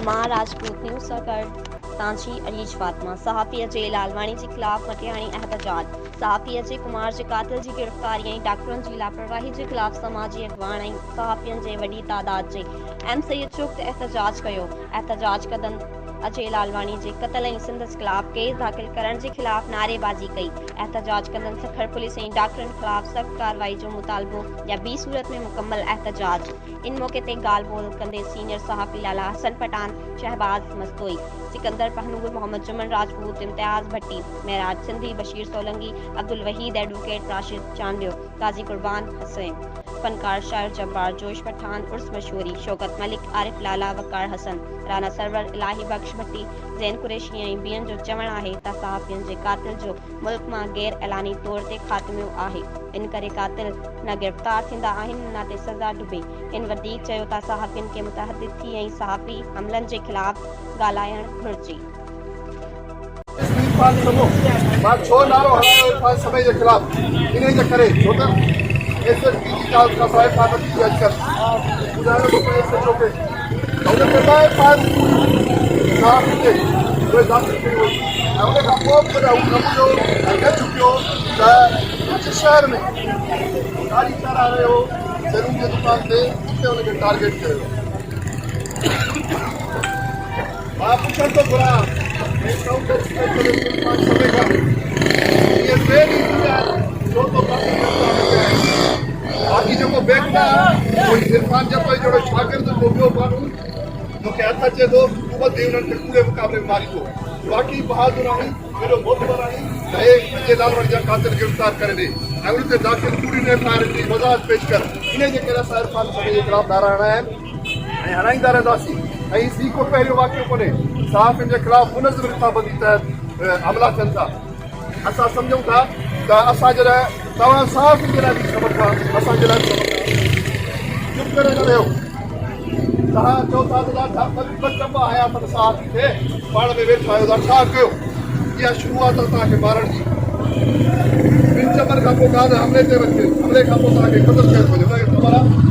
मां राजपूत न्यूज़ सरकार तांची अरीज फातिमा। सहाफ़ी अजय लालवानी के खिलाफ मटियाणी एहतजाज। सहाफ़ी अजय कुमार के कातिल की गिरफ्तारी और डॉक्टरन की लापरवाही के खिलाफ समाजी अगवान और सहाफ़ियन के वडी तादाद से एम सैयद चौक एहतजाज किया। एहतजाज कंदन अजय लालवानी के कत्ल और सिंध खिलाफ केस दाखिल करण के खिलाफ नारेबाजी कई। एहतजाज कंदन सखर पुलिस और डॉक्टरन खिलाफ सख्त कार्रवाई जो मुतालबो या बी सूरत में मुकम्मल एहतजाज। इन मौके ते गाल बोल कंदे सीनियर सहाफ़ी लाला हसन पठान, शहबाज मस्तोई, सिकंदर पहनूर, मोहम्मद जुमन राजपूत, इम्तियाज भट्टी, मेराज सिंधी, बशीर सोलंगी, अब्दुल वहीद, एडवोकेट राशिद चांडियो, काजी कुर्बान हसैन, फनकार शायर जब्बार, जोश पठान, उर्स मशहूरी, शौकत मलिक, आरिफ लाला, वकार हसन, राना सरवर, इलाही बख्श भट्टी, जैन कुरैशी ऐं ॿियनि जो चवणु आहे त सहाफ़ियुनि जे कातिल जो मुल्क मां गैर ऐलानी तौर ते ख़ात्मो आहे। इन करे कातिल न गिरफ़्तार थींदा आहिनि न ते सज़ा ॾुबे। इन वधीक चयो त सहाफ़ियुनि खे मुतहदिद थी ऐं सहाफ़ी हमलनि जे खिलाफ़ ॻाल्हाइणु घुरिजे। बात छो नारो हलायो इरफान समय के खिलाफ इन्हें जे करे छो त ऐसे का साहब फादर की अजकर गुजारो को ऐसे चोके और के बाद पास साफ के कोई जांच नहीं हुई और का पोप का नमूनो अगर चुकियो त शहर में गाड़ी चला रहे हो जरूर के दुकान पे उनके टारगेट करो आप पूछो तो बुरा बाकी जो बेकता इरफान जब जो शागिर्द को बियो मानू जो के हथ अचे तो हुकूमत उन्हनि खे पूरे मुक़ाबले में मारी थो। बाक़ी बहादुर आहिनि हेॾो मोतबर आहिनि त हे अजय लालवानी जा कातिल गिरफ़्तार करे ॾे ऐं उन ते दाख़िल पूरी न एफआईआर जी वज़ाहत पेश कर। इन जे करे असां इरफान समय जे ख़िलाफ़ नारा हणा आहिनि ऐं हणाईंदा रहंदासीं। ऐं सी को पहिरियों वाक़ियो कोन्हे सहाफ़ियुनि जे ख़िलाफ़ मुनज़िम रिथाबंदी तहत हमला थियनि था। असां सम्झूं था त असां जॾहिं तव्हां सहाफ़ियुनि जे लाइ बि ख़बर था असांजे लाइ बि ख़बर था चुप करे न रहियो। तव्हां चओ था त ॾाढा ॿ चंबा हयातनि सहाफ़ी खे पाण में वेठा आहियो था छा कयो। इहा शुरूआत तव्हांखे मारण जी ॿिनि चंबनि खां पोइ हमले ते हमले खां पोइ तव्हांखे क़तल कयो वञे हुनखे ख़बर आहे।